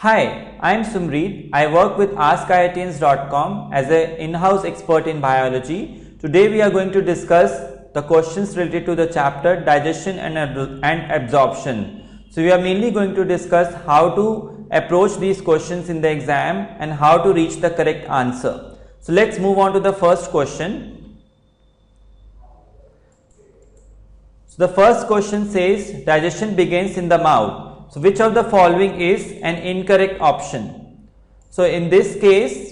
Hi, I am Sumreet. I work with AskIITians.com as an in-house expert in biology. Today we are going to discuss the questions related to the chapter digestion and absorption. So we are mainly going to discuss how to approach these questions in the exam and how to reach the correct answer. So let's move on to the first question. So the first question says digestion begins in the mouth. So which of the following is an incorrect option? So in this case,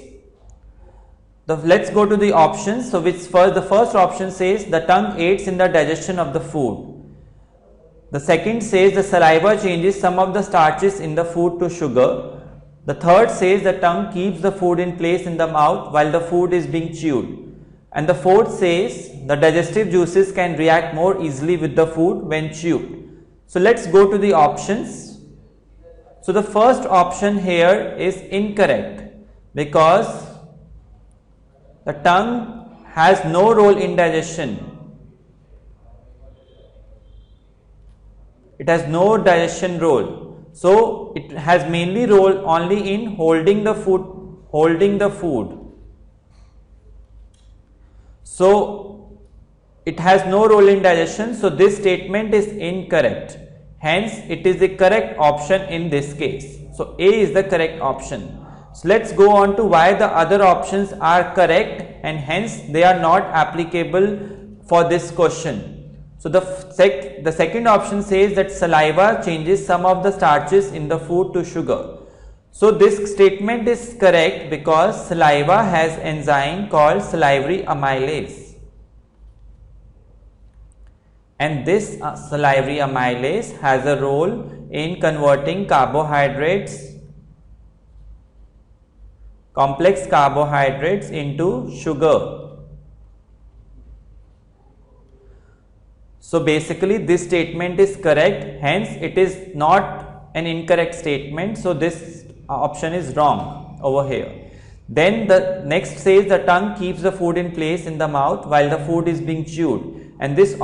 let's go to the options. So the first option says the tongue aids in the digestion of the food. The second says the saliva changes some of the starches in the food to sugar. The third says the tongue keeps the food in place in the mouth while the food is being chewed. And the fourth says the digestive juices can react more easily with the food when chewed. So let's go to the options. So the first option here is incorrect because the tongue has no role in digestion. It has no digestion role. So it has mainly role only in holding the food. So it has no role in digestion. So this statement is incorrect. Hence, it is the correct option in this case. So A is the correct option. So let's go on to why the other options are correct and hence they are not applicable for this question. So the second option says that saliva changes some of the starches in the food to sugar. So this statement is correct because saliva has enzyme called salivary amylase. And this salivary amylase has a role in converting complex carbohydrates into sugar. So basically this statement is correct, hence it is not an incorrect statement. So this option is wrong over here. Then the next says the tongue keeps the food in place in the mouth while the food is being chewed. And this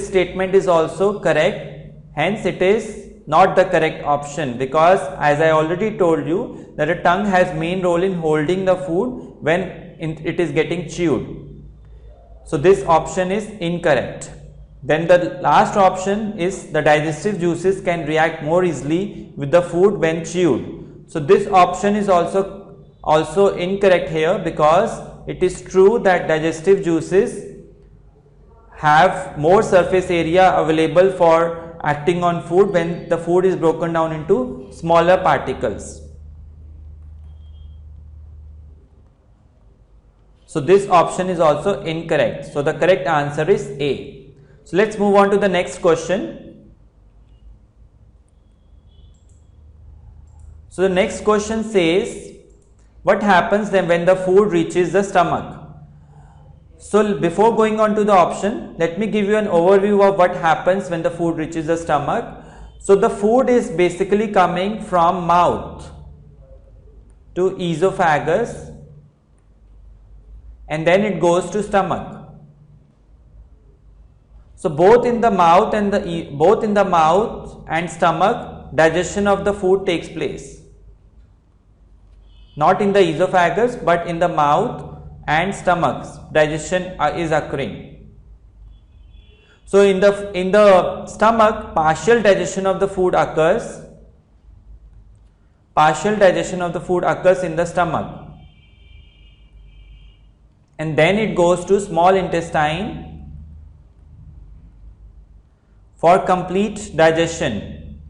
statement is also correct, hence it is not the correct option because as I already told you that the tongue has main role in holding the food when it is getting chewed. So this option is incorrect. Then the last option is the digestive juices can react more easily with the food when chewed. So this option is also incorrect here because it is true that digestive juices have more surface area available for acting on food when the food is broken down into smaller particles. So this option is also incorrect. So the correct answer is A. So let's move on to the next question. So the next question says, what happens then when the food reaches the stomach? So before going on to the option, let me give you an overview of what happens when the food reaches the stomach. So the food is basically coming from mouth to esophagus and then it goes to stomach. So both in the mouth and stomach digestion of the food takes place. Not in the esophagus but in the mouth and stomach digestion is occurring. So in the stomach partial digestion of the food occurs. Partial digestion of the food occurs in the stomach. And then it goes to small intestine for complete digestion.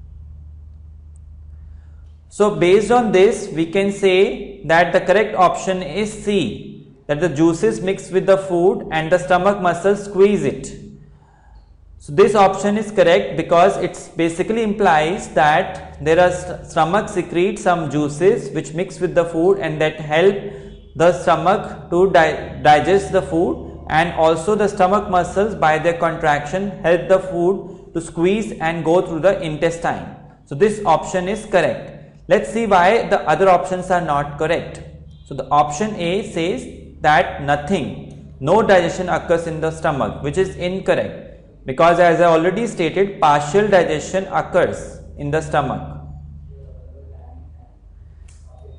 So based on this we can say that the correct option is C, that the juices mix with the food and the stomach muscles squeeze it. So this option is correct because it basically implies that stomach secretes some juices which mix with the food and that help the stomach to digest the food, and also the stomach muscles by their contraction help the food to squeeze and go through the intestine. So this option is correct. Let's see why the other options are not correct. So the option A says that no digestion occurs in the stomach, which is incorrect because as I already stated, partial digestion occurs in the stomach.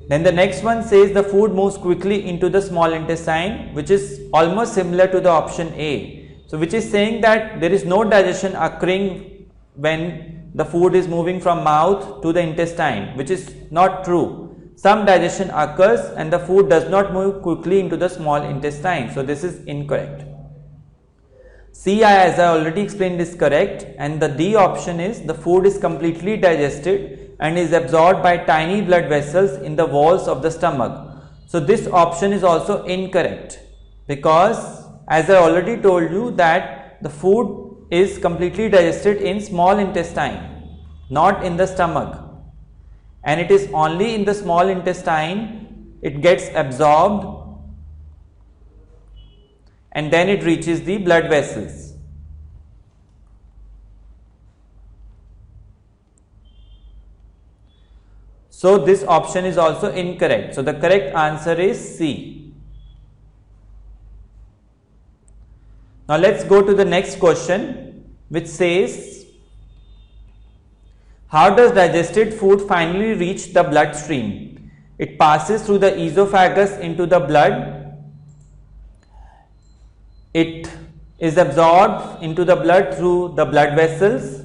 Then the next one says the food moves quickly into the small intestine, which is almost similar to the option A. So which is saying that there is no digestion occurring when the food is moving from mouth to the intestine, which is not true. Some digestion occurs and the food does not move quickly into the small intestine. So this is incorrect. C, as I already explained, is correct, and the D option is the food is completely digested and is absorbed by tiny blood vessels in the walls of the stomach. So this option is also incorrect, because as I already told you that the food is completely digested in small intestine, not in the stomach, and it is only in the small intestine it gets absorbed and then it reaches the blood vessels. So this option is also incorrect. So the correct answer is C. Now let's go to the next question, which says, how does digested food finally reach the bloodstream? It passes through the esophagus into the blood. It is absorbed into the blood through the blood vessels.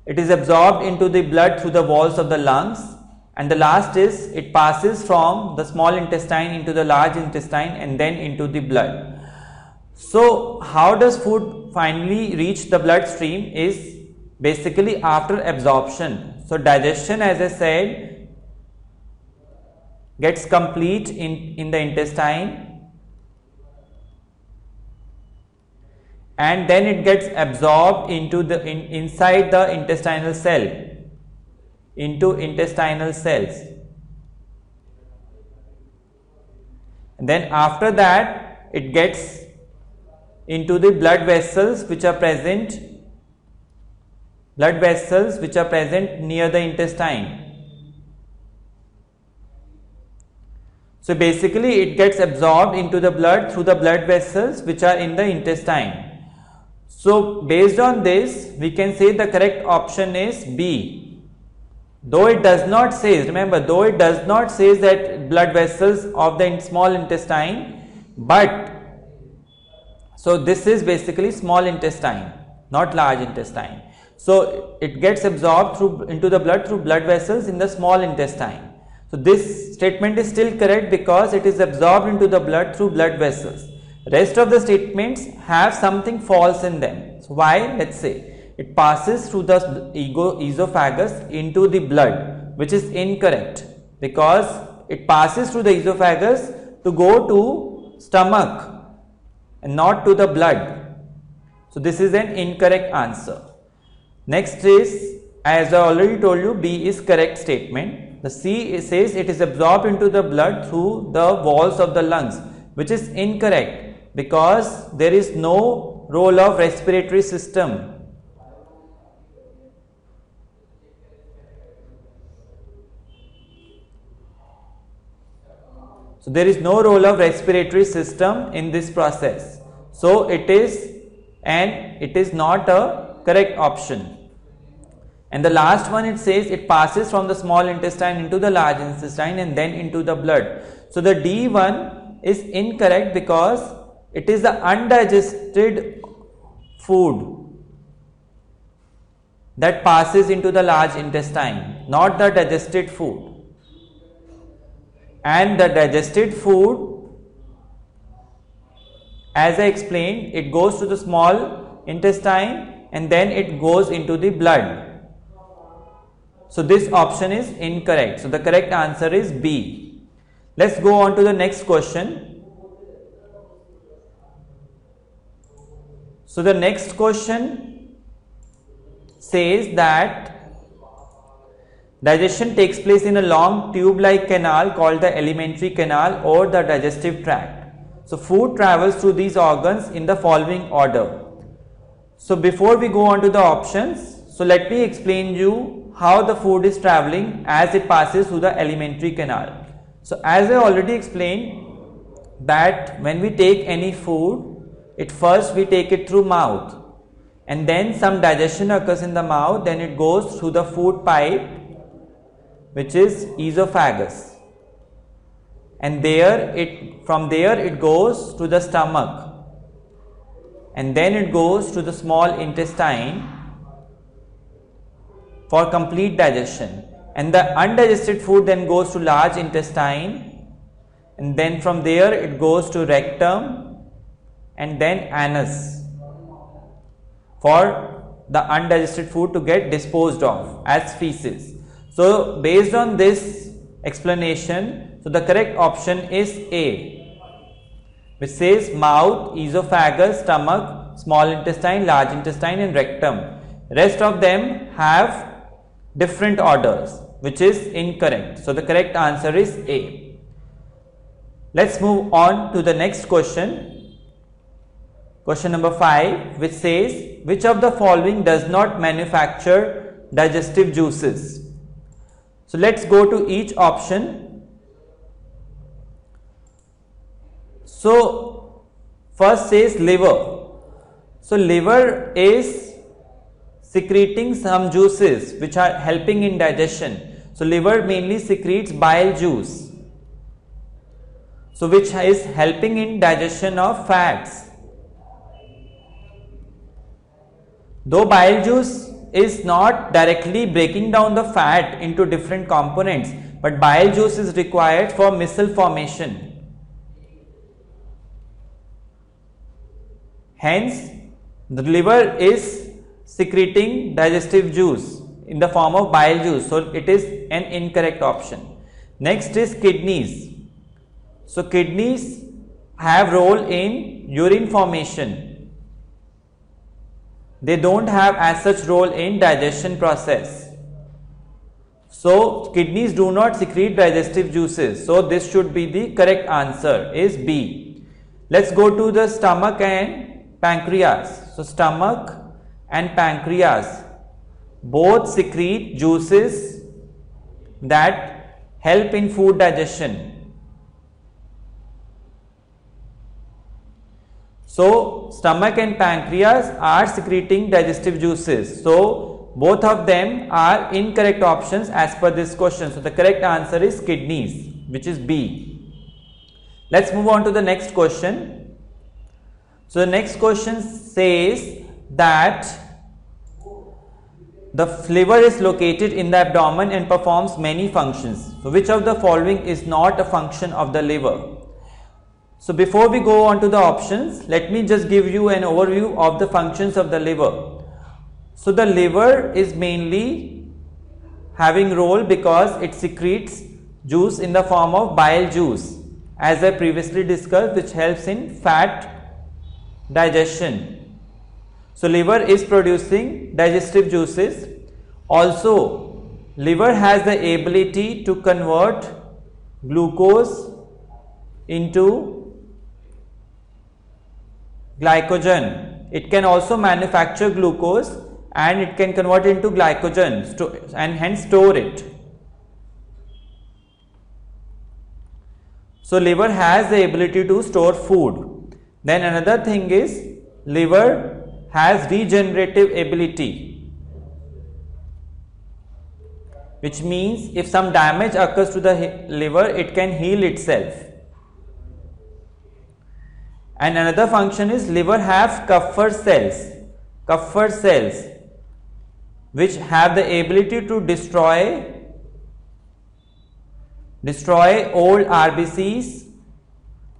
It is absorbed into the blood through the walls of the lungs. And the last is it passes from the small intestine into the large intestine and then into the blood. So how does food finally reach the bloodstream is basically after absorption. So digestion, as I said, gets complete in the intestine, and then it gets absorbed into the inside the intestinal cell, into intestinal cells. And then after that it gets into the blood vessels which are present near the intestine. So basically it gets absorbed into the blood through the blood vessels which are in the intestine. So based on this we can say the correct option is B. Though it does not say, remember, though it does not say that blood vessels of the small intestine, but so this is basically small intestine, not large intestine. So it gets absorbed into the blood through blood vessels in the small intestine. So this statement is still correct because it is absorbed into the blood through blood vessels. Rest of the statements have something false in them. So why? Let's say it passes through the esophagus into the blood, which is incorrect, because it passes through the esophagus to go to stomach and not to the blood. So this is an incorrect answer. Next is, as I already told you, B is correct statement. The C says it is absorbed into the blood through the walls of the lungs, which is incorrect because there is no role of respiratory system. So there is no role of respiratory system in this process. So it is not a correct option. And the last one, it says it passes from the small intestine into the large intestine and then into the blood. So the D one is incorrect because it is the undigested food that passes into the large intestine, not the digested food. And the digested food, as I explained, it goes to the small intestine and then it goes into the blood. So this option is incorrect. So the correct answer is B. Let's go on to the next question. So the next question says that digestion takes place in a long tube-like canal called the alimentary canal or the digestive tract. So food travels through these organs in the following order. So before we go on to the options, so let me explain you how the food is traveling as it passes through the alimentary canal. So as I already explained that when we take any food, first we take it through mouth and then some digestion occurs in the mouth, then it goes through the food pipe, which is esophagus. and from there it goes to the stomach, and then it goes to the small intestine for complete digestion, and the undigested food then goes to large intestine, and then from there it goes to rectum and then anus for the undigested food to get disposed of as feces. So based on this explanation, so the correct option is A, which says mouth, esophagus, stomach, small intestine, large intestine and rectum. Rest of them have different orders, which is incorrect. So the correct answer is A. Let's move on to the next question. Question number 5, which says, which of the following does not manufacture digestive juices? So let's go to each option. So first says liver. So liver is secreting some juices which are helping in digestion. So liver mainly secretes bile juice, so which is helping in digestion of fats. Though bile juice is not directly breaking down the fat into different components, but bile juice is required for micelle formation. Hence, the liver is secreting digestive juice in the form of bile juice, so it is an incorrect option. Next is kidneys. So kidneys have role in urine formation. They don't have as such role in digestion process. So kidneys do not secrete digestive juices. So this should be the correct answer, is B. Let's go to the stomach and pancreas. So stomach and pancreas both secrete juices that help in food digestion. So stomach and pancreas are secreting digestive juices. So both of them are incorrect options as per this question. So the correct answer is kidneys, which is B. Let's move on to the next question. So the next question says that the liver is located in the abdomen and performs many functions. So which of the following is not a function of the liver? So before we go on to the options, let me just give you an overview of the functions of the liver. So the liver is mainly having role because it secretes juice in the form of bile juice, as I previously discussed, which helps in fat digestion. So liver is producing digestive juices. Also, liver has the ability to convert glucose into glycogen. It can also manufacture glucose and it can convert it into glycogen and hence store it. So liver has the ability to store food. Then another thing is liver has regenerative ability, which means if some damage occurs to the liver, it can heal itself. And another function is liver have Kupffer cells, which have the ability to destroy old RBCs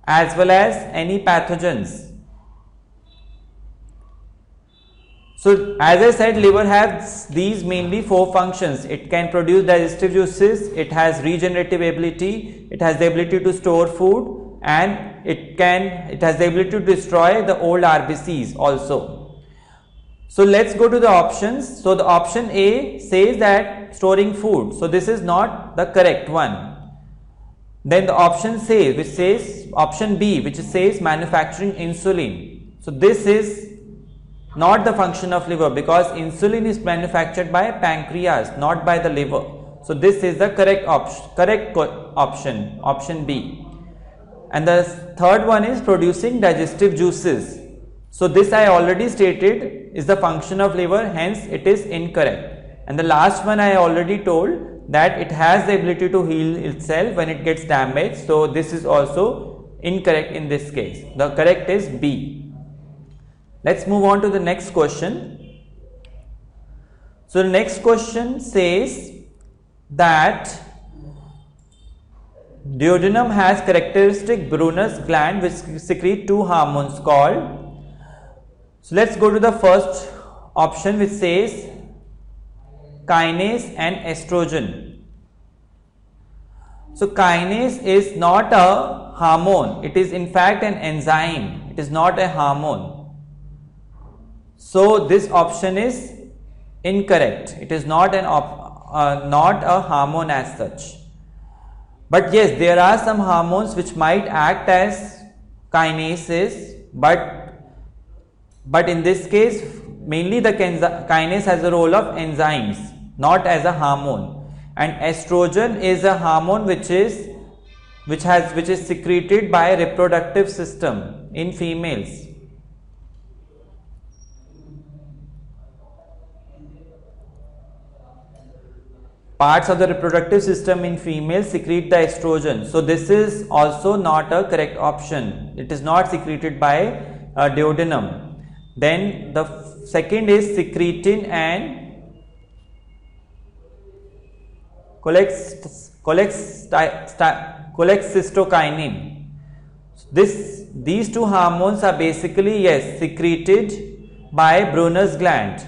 as well as any pathogens. So as I said, liver has these mainly 4 functions. It can produce digestive juices, it has regenerative ability, it has the ability to store food, and it has the ability to destroy the old RBCs also. So let's go to the options. So the option A says that storing food. So this is not the correct one. Then the option option B, which says manufacturing insulin. So this is not the function of liver because insulin is manufactured by pancreas, not by the liver. So this is the correct option, option B. And the third one is producing digestive juices. So this I already stated is the function of liver, hence it is incorrect. And the last one I already told that it has the ability to heal itself when it gets damaged. So this is also incorrect in this case. The correct is B. Let's move on to the next question. So the next question says that duodenum has characteristic Brunner's gland which secrete two hormones called. So let's go to the first option which says kinase and estrogen. So kinase is not a hormone, it is in fact an enzyme, it is not a hormone. So this option is incorrect, it is not not a hormone as such. But yes, there are some hormones which might act as kinases, but in this case mainly the kinase has a role of enzymes, not as a hormone. And estrogen is a hormone which is secreted by reproductive system in females. Parts of the reproductive system in females secrete the estrogen. So this is also not a correct option. It is not secreted by duodenum. Then the second is secretin and cholecystokinin. These two hormones are basically, yes, secreted by Brunner's gland.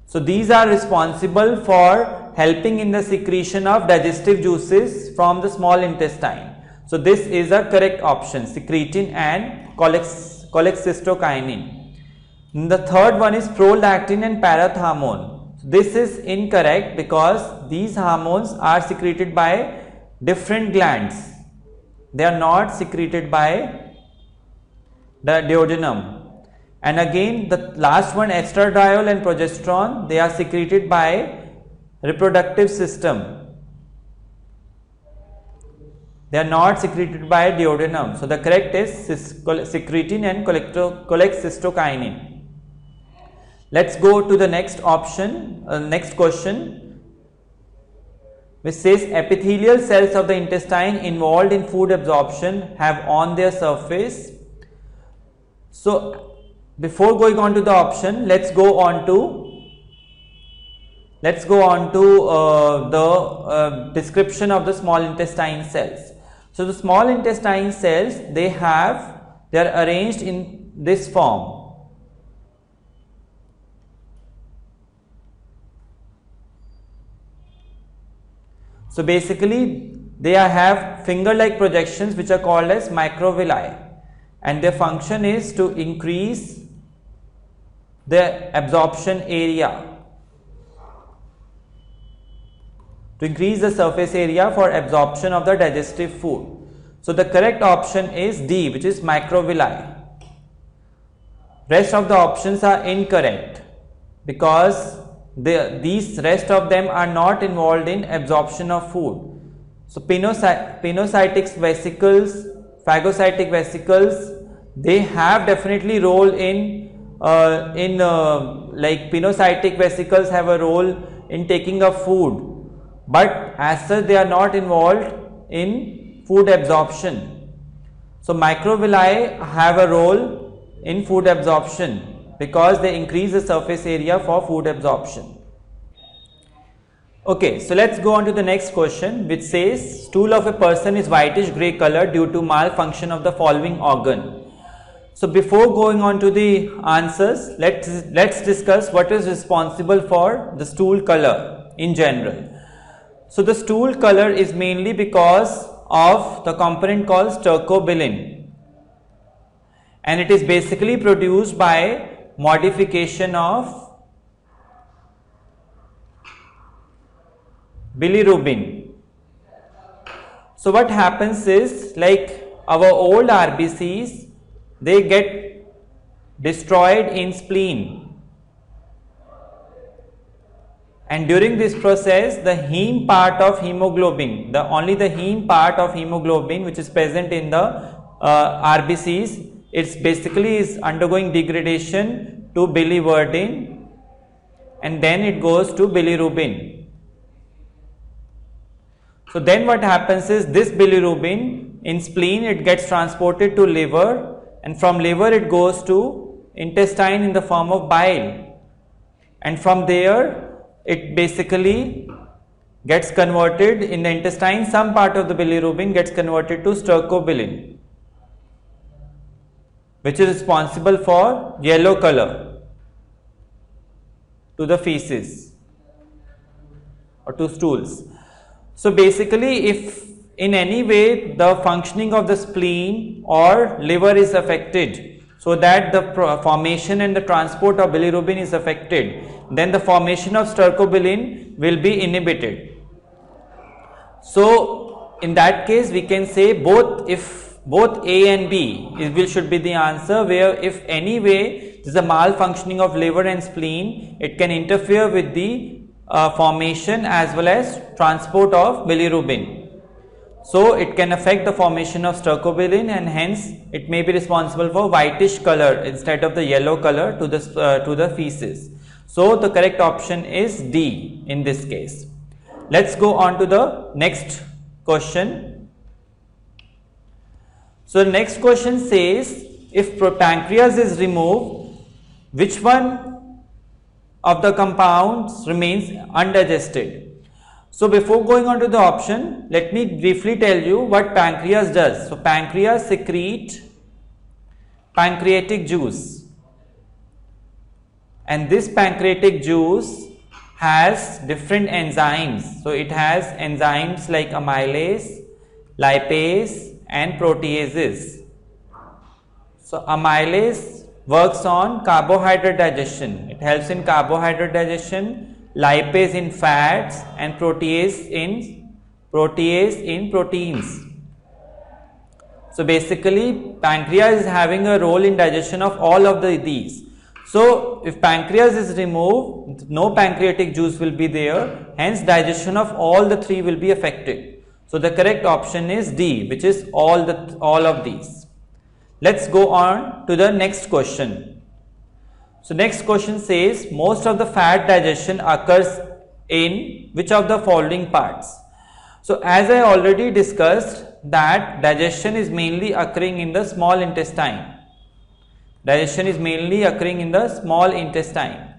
So these are responsible for helping in the secretion of digestive juices from the small intestine. So this is a correct option, secretin and cholecystokinin. The third one is prolactin and parathormone. This is incorrect because these hormones are secreted by different glands. They are not secreted by the duodenum. And again the last one, estradiol and progesterone, they are secreted by reproductive system. They are not secreted by duodenum. So the correct is secretin and cholecystokinin. Let's go to the next option, next question, which says epithelial cells of the intestine involved in food absorption have on their surface. So before going on to the option, let's go on to the description of the small intestine cells. So the small intestine cells, they are arranged in this form. So basically they have finger-like projections which are called as microvilli, and their function is to increase the absorption area, to increase the surface area for absorption of the digestive food. So the correct option is D, which is microvilli. Rest of the options are incorrect because these rest of them are not involved in absorption of food. So pinocytic vesicles, phagocytic vesicles, they have definitely role like pinocytic vesicles have a role in taking up food, but as such they are not involved in food absorption. So microvilli have a role in food absorption because they increase the surface area for food absorption. Okay, so let's go on to the next question, which says stool of a person is whitish grey color due to malfunction of the following organ. So before going on to the answers, let's discuss what is responsible for the stool color in general. So the stool color is mainly because of the component called stercobilin, and it is basically produced by modification of bilirubin. So what happens is, like our old RBCs, they get destroyed in spleen, and during this process the heme part of hemoglobin, only the heme part of hemoglobin which is present in the RBCs it's basically is undergoing degradation to biliverdin, and then it goes to bilirubin. So then what happens is this bilirubin in spleen, it gets transported to liver, and from liver it goes to intestine in the form of bile, and from there it basically gets converted in the intestine. Some part of the bilirubin gets converted to stercobilin, which is responsible for yellow color to the feces or to stools. So basically, if in any way the functioning of the spleen or liver is affected, so that the formation and the transport of bilirubin is affected, then the formation of stercobilin will be inhibited. So in that case we can say both, if both A and B should be the answer, where if any way there is a malfunctioning of liver and spleen, it can interfere with the formation as well as transport of bilirubin. So it can affect the formation of stercobilin, and hence it may be responsible for whitish color instead of the yellow color to the feces. So the correct option is D in this case. Let's go on to the next question. So the next question says, if pancreas is removed, which one of the compounds remains undigested? So before going on to the option, let me briefly tell you what pancreas does. So pancreas secrete pancreatic juice, and this pancreatic juice has different enzymes. So it has enzymes like amylase, lipase and proteases. So amylase works on carbohydrate digestion. It helps in carbohydrate digestion, lipase in fats, and protease in proteins. So basically pancreas is having a role in digestion of all of these. So if pancreas is removed, no pancreatic juice will be there, hence digestion of all the three will be affected. So the correct option is D, which is all of these. Let's go on to the next question. So next question says, most of the fat digestion occurs in which of the following parts? So as I already discussed, that digestion is mainly occurring in the small intestine. Digestion is mainly occurring in the small intestine.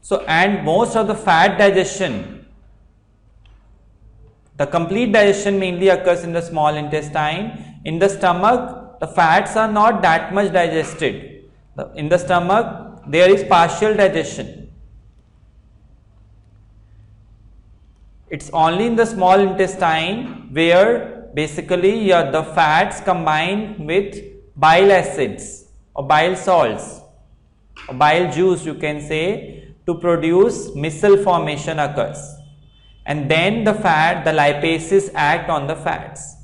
So and most of the fat digestion, the complete digestion mainly occurs in the small intestine. In the stomach, the fats are not that much digested. In the stomach, there is partial digestion. It's only in the small intestine where basically the fats combine with bile acids or bile salts or bile juice, you can say, to produce micelle formation occurs, and then the lipases act on the fats.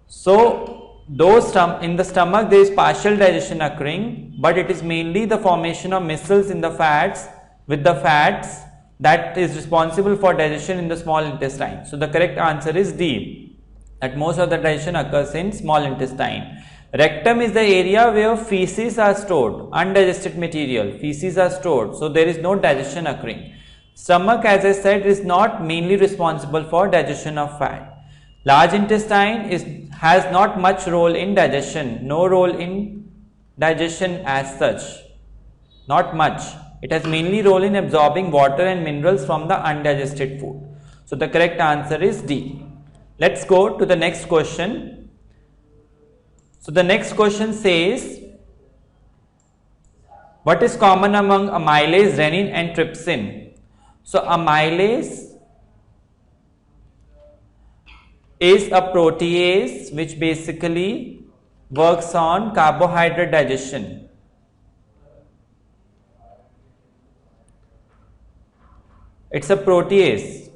So those in the stomach there is partial digestion occurring, but it is mainly the formation of micelles in the fats with the fats that is responsible for digestion in the small intestine. So the correct answer is D, that most of the digestion occurs in small intestine. Rectum is the area where feces are stored, undigested material, feces are stored, so there is no digestion occurring. Stomach, as I said, is not mainly responsible for digestion of fat. Large intestine has not much role in digestion, no role in digestion as such, not much. It has mainly role in absorbing water and minerals from the undigested food. So the correct answer is D. Let's go to the next question. So the next question says, what is common among amylase, renin and trypsin? So amylase is a protease which basically works on carbohydrate digestion. It's a protease.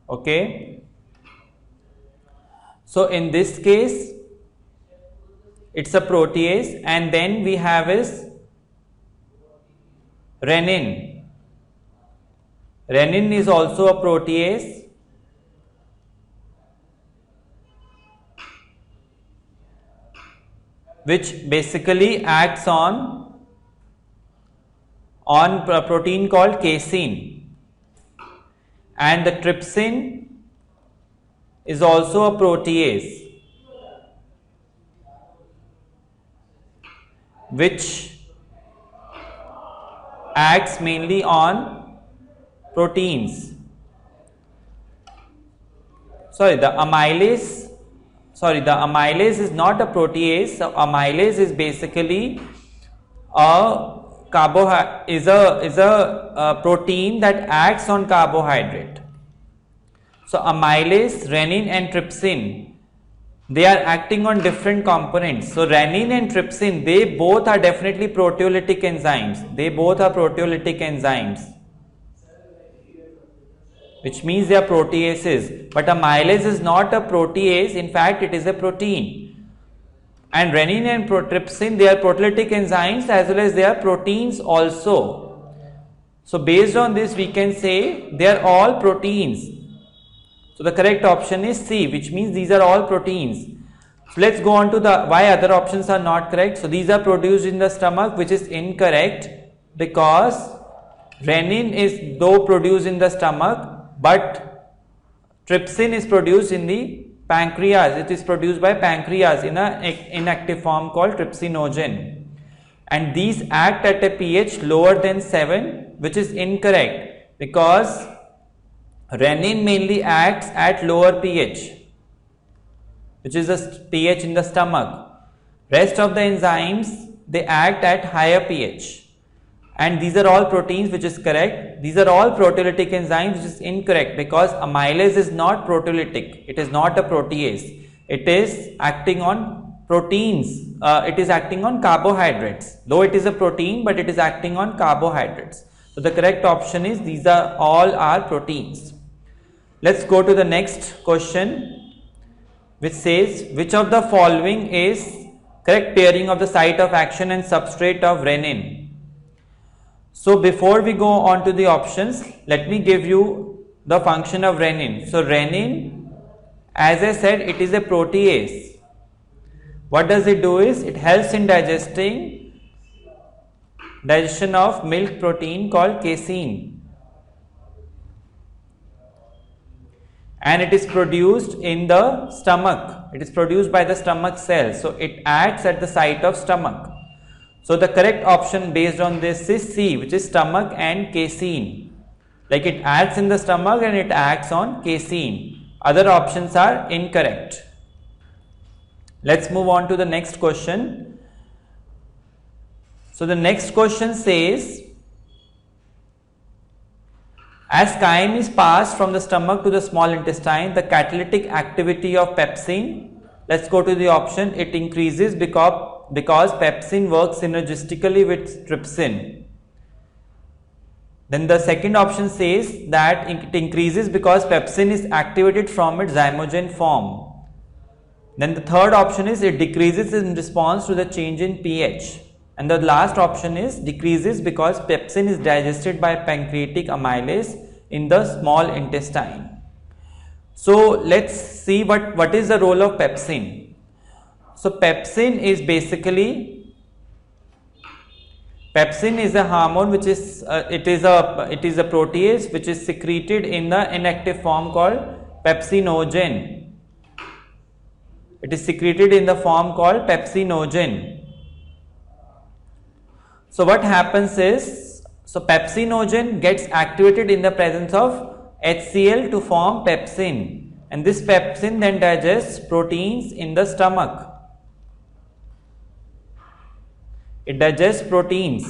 Okay. So in this case, it's a protease, and then we have is renin. Renin is also a protease. Which basically acts on a protein called casein, and the trypsin is also a protease which acts mainly on proteins. The amylase is not a protease. So amylase is basically a protein that acts on carbohydrate. So amylase, renin and trypsin, they are acting on different components. So renin and trypsin, they both are definitely proteolytic enzymes. Which means they are proteases, but amylase is not a protease. In fact, it is a protein. And renin and trypsin, they are proteolytic enzymes as well as they are proteins also. So based on this, we can say they are all proteins. So the correct option is C, which means these are all proteins. So let's go on to the why other options are not correct. So these are produced in the stomach, which is incorrect, because renin is though produced in the stomach, but trypsin is produced in the pancreas. It is produced by pancreas in an inactive form called trypsinogen, and these act at a pH lower than 7, which is incorrect, because renin mainly acts at lower pH, which is the pH in the stomach. Rest of the enzymes, they act at higher pH. And these are all proteins, which is correct. These are all proteolytic enzymes, which is incorrect, because amylase is not proteolytic. It is not a protease. It is acting on proteins. It is acting on carbohydrates. Though it is a protein, but it is acting on carbohydrates. So the correct option is these are all are proteins. Let's go to the next question, which says which of the following is correct pairing of the site of action and substrate of renin. So before we go on to the options, let me give you the function of renin. So renin, as I said, it is a protease. What does it do is, it helps in digestion of milk protein called casein, and it is produced in the stomach. It is produced by the stomach cells. So it acts at the site of stomach. So the correct option based on this is C, which is stomach and casein. Like it acts in the stomach and it acts on casein. Other options are incorrect. Let's move on to the next question. So the next question says, as chyme is passed from the stomach to the small intestine, the catalytic activity of pepsin, let's go to the option, it increases because pepsin works synergistically with trypsin. Then the second option says that it increases because pepsin is activated from its zymogen form. Then the third option is it decreases in response to the change in pH. And the last option is decreases because pepsin is digested by pancreatic amylase in the small intestine. So let's see what is the role of pepsin. So pepsin is a hormone which is it is a protease which is secreted in the inactive form called pepsinogen. It is secreted in the form called pepsinogen. So what happens is, so pepsinogen gets activated in the presence of HCl to form pepsin, and this pepsin then digests proteins in the stomach. It digests proteins.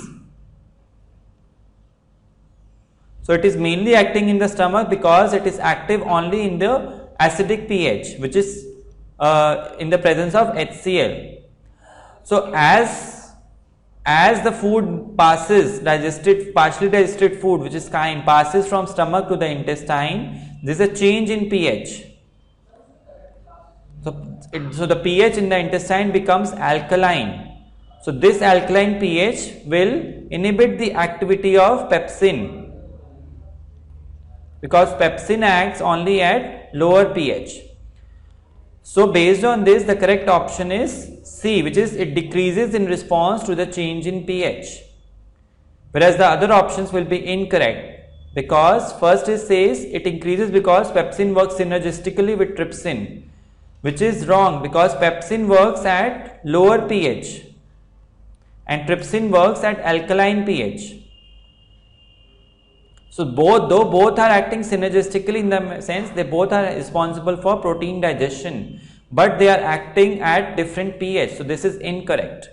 So it is mainly acting in the stomach because it is active only in the acidic pH, which is in the presence of HCl. So as the food passes, partially digested food, which is chyme, passes from stomach to the intestine, there is a change in pH. So the pH in the intestine becomes alkaline. So this alkaline pH will inhibit the activity of pepsin. because pepsin acts only at lower pH. So based on this, the correct option is C, which is it decreases in response to the change in pH. Whereas the other options will be incorrect, because first it says it increases because pepsin works synergistically with trypsin, which is wrong because pepsin works at lower pH and trypsin works at alkaline pH. So both are acting synergistically in the sense they both are responsible for protein digestion, but they are acting at different pH. So this is incorrect.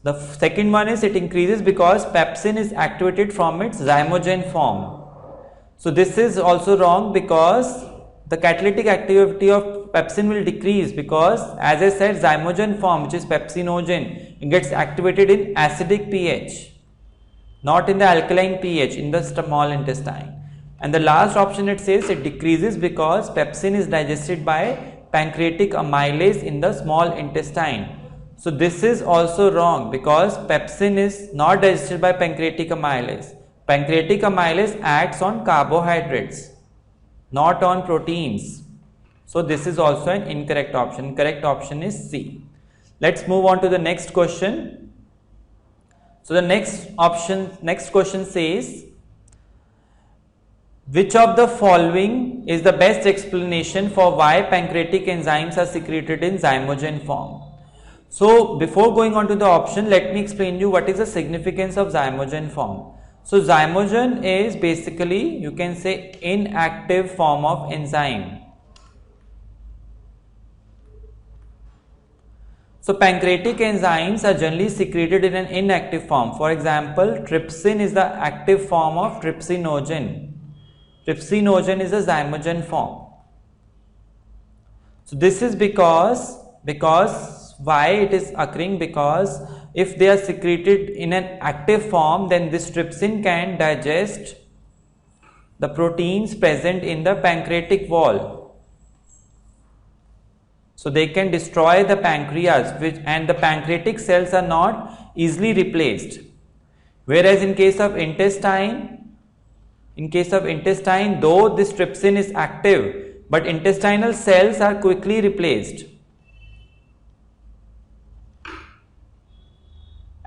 The second one is it increases because pepsin is activated from its zymogen form. So this is also wrong because the catalytic activity of pepsin will decrease because, as I said, zymogen form, which is pepsinogen, it gets activated in acidic pH, not in the alkaline pH in the small intestine. And the last option, it says it decreases because pepsin is digested by pancreatic amylase in the small intestine. So this is also wrong because pepsin is not digested by pancreatic amylase. Pancreatic amylase acts on carbohydrates, not on proteins. So this is also an incorrect option. Correct option is C. Let's move on to the next question. So the next question says, which of the following is the best explanation for why pancreatic enzymes are secreted in zymogen form? So before going on to the option, let me explain you what is the significance of zymogen form. So zymogen is basically, you can say, inactive form of enzyme. So pancreatic enzymes are generally secreted in an inactive form. For example, trypsin is the active form of trypsinogen. Trypsinogen is a zymogen form. So this is because why it is occurring, because if they are secreted in an active form, then this trypsin can digest the proteins present in the pancreatic wall. So they can destroy the pancreas, and the pancreatic cells are not easily replaced. Whereas in case of intestine, though this trypsin is active, but intestinal cells are quickly replaced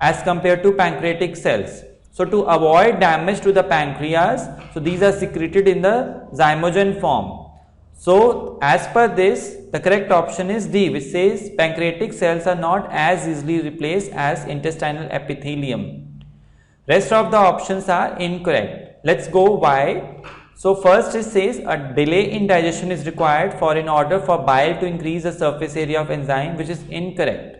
as compared to pancreatic cells. So to avoid damage to the pancreas, so these are secreted in the zymogen form. So as per this, the correct option is D, which says pancreatic cells are not as easily replaced as intestinal epithelium. Rest of the options are incorrect. Let's go why. So first it says a delay in digestion is required in order for bile to increase the surface area of enzyme, which is incorrect.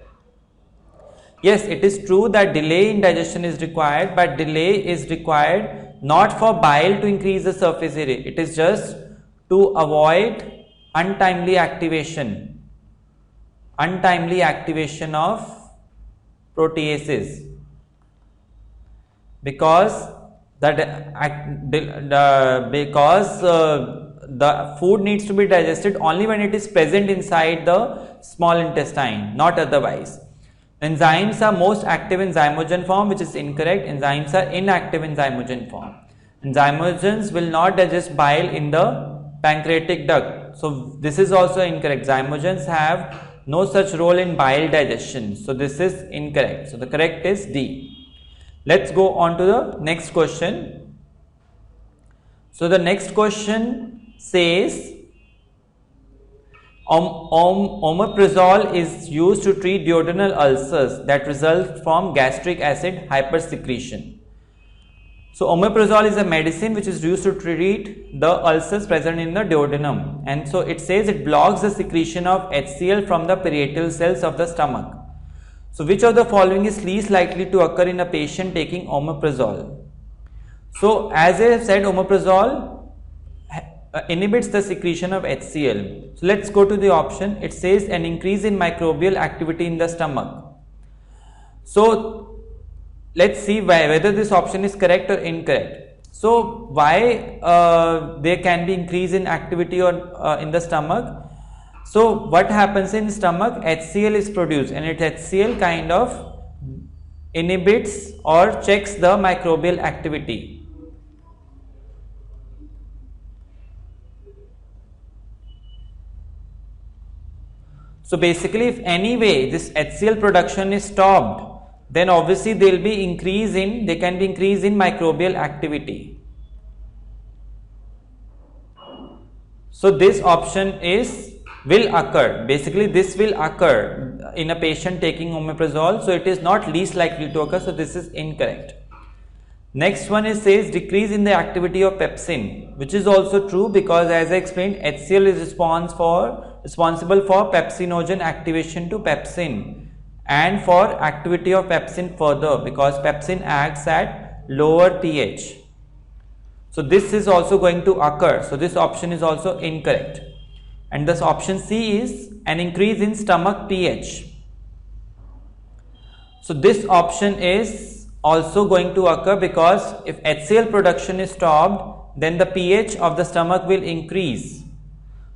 Yes, it is true that delay in digestion is required, but delay is required not for bile to increase the surface area. It is just to avoid untimely activation of proteases, because the food needs to be digested only when it is present inside the small intestine, not otherwise. Enzymes are most active in zymogen form, which is incorrect. Enzymes are inactive in zymogen form. And zymogens will not digest bile in the pancreatic duct. So this is also incorrect. Zymogens have no such role in bile digestion. So this is incorrect. So the correct is D. Let's go on to the next question. So the next question says, omeprazole is used to treat duodenal ulcers that result from gastric acid hypersecretion. So omeprazole is a medicine which is used to treat the ulcers present in the duodenum, and so it says it blocks the secretion of HCl from the parietal cells of the stomach. So which of the following is least likely to occur in a patient taking omeprazole? So as I have said, omeprazole inhibits the secretion of HCl. So let's go to the option. It says an increase in microbial activity in the stomach. So let's see whether this option is correct or incorrect. So why there can be increase in activity or in the stomach? So what happens in stomach? HCl is produced, and HCl kind of inhibits or checks the microbial activity. So basically, if anyway this HCl production is stopped, then obviously there can be increase in microbial activity. So this option will occur. Basically, this will occur in a patient taking omeprazole. So it is not least likely to occur. So this is incorrect. Next one says decrease in the activity of pepsin, which is also true because as I explained, HCl is responsible for pepsinogen activation to pepsin and for activity of pepsin further, because pepsin acts at lower pH. So this is also going to occur. So this option is also incorrect. And this option C is an increase in stomach pH. So this option is also going to occur because if HCl production is stopped, then the pH of the stomach will increase.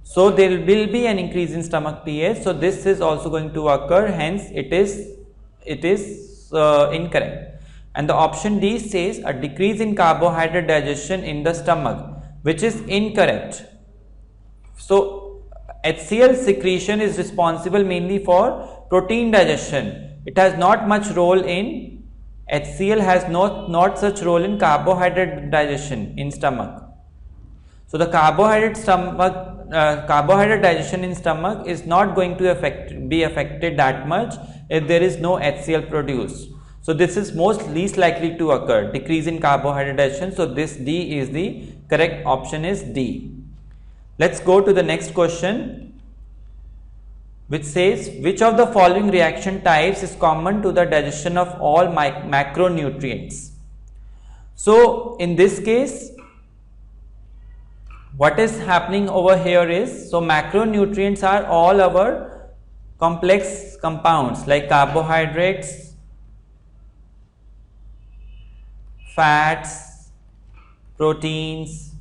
So there will be an increase in stomach pH. So this is also going to occur. Hence, it is incorrect. And the option D says a decrease in carbohydrate digestion in the stomach, which is incorrect. So HCl secretion is responsible mainly for protein digestion. It has not much role in HCl has not such role in carbohydrate digestion in stomach. So the carbohydrate digestion in stomach is not going to be affected that much if there is no HCl produced. So this is least likely to occur, decrease in carbohydrate digestion. So this D is the correct option, is D. Let's go to the next question, which says which of the following reaction types is common to the digestion of all macronutrients. So in this case, what is happening over here is, so macronutrients are all our complex compounds like carbohydrates, fats, proteins,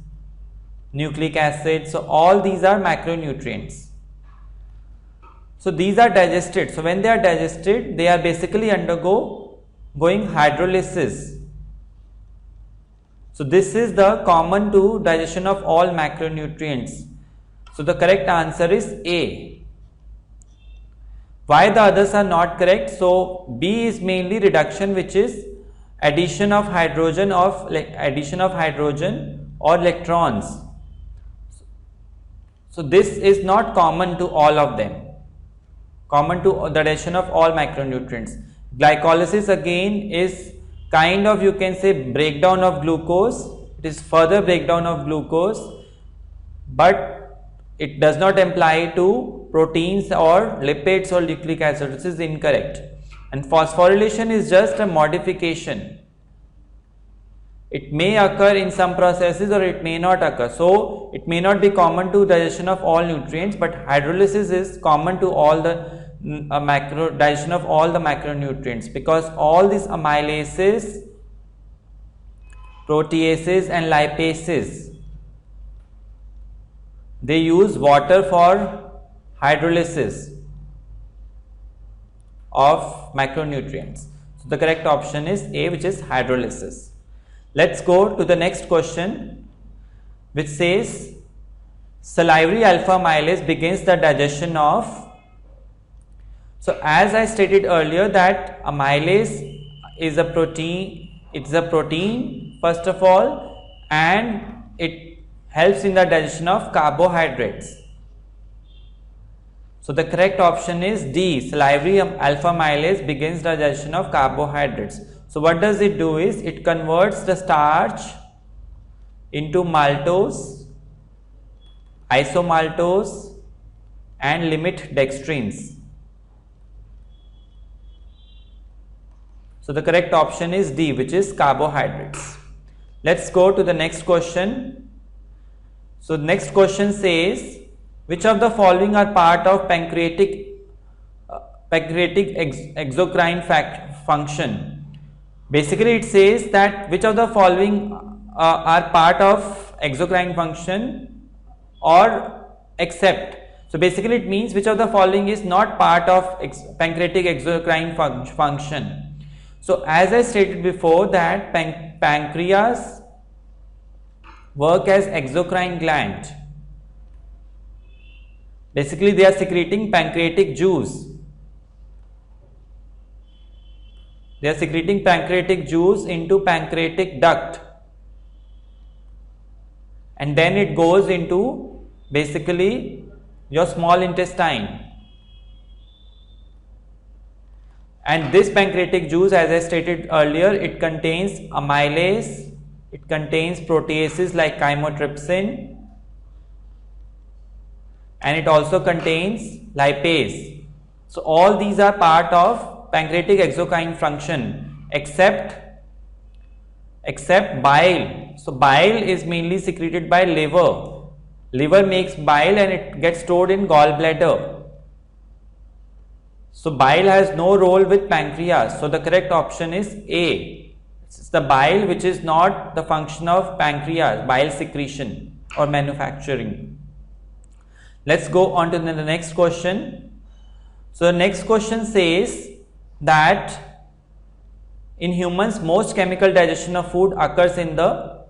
nucleic acids. So all these are macronutrients. So these are digested. So when they are digested, they are basically undergoing hydrolysis. So this is the common to digestion of all macronutrients. So the correct answer is A. Why the others are not correct? So B is mainly reduction, which is addition of hydrogen or electrons. So this is not common to all of them. Common to the digestion of all macronutrients. Glycolysis again is kind of, you can say, breakdown of glucose. It is further breakdown of glucose, but it does not apply to proteins or lipids or nucleic acid. This is incorrect. And phosphorylation is just a modification. It may occur in some processes or it may not occur. So it may not be common to digestion of all nutrients, but hydrolysis is common to all the digestion of all the macronutrients, because all these amylases, proteases and lipases, they use water for hydrolysis of macronutrients. So the correct option is A, which is hydrolysis. Let's go to the next question, which says salivary alpha amylase begins the digestion of. So as I stated earlier that amylase is a protein, it's a protein first of all, and it helps in the digestion of carbohydrates. So the correct option is D, salivary alpha amylase begins the digestion of carbohydrates. So what does it do is, it converts the starch into maltose, isomaltose and limit dextrins. So the correct option is D, which is carbohydrates. Let's go to the next question. So the next question says, which of the following are part of pancreatic exocrine function? Basically it says that which of the following are part of exocrine function or except. So basically it means which of the following is not part of pancreatic exocrine function. So as I stated before that pancreas work as exocrine gland. Basically, they are secreting pancreatic juice. They are secreting pancreatic juice into pancreatic duct, and then it goes into basically your small intestine. And this pancreatic juice, as I stated earlier, it contains amylase, it contains proteases like chymotrypsin, and it also contains lipase. So all these are part of pancreatic exocrine function except bile. So bile is mainly secreted by liver. Liver makes bile and it gets stored in gallbladder. So bile has no role with pancreas. So the correct option is A. It's the bile which is not the function of pancreas, bile secretion or manufacturing. Let's go on to the next question. So the next question says that in humans most chemical digestion of food occurs in the,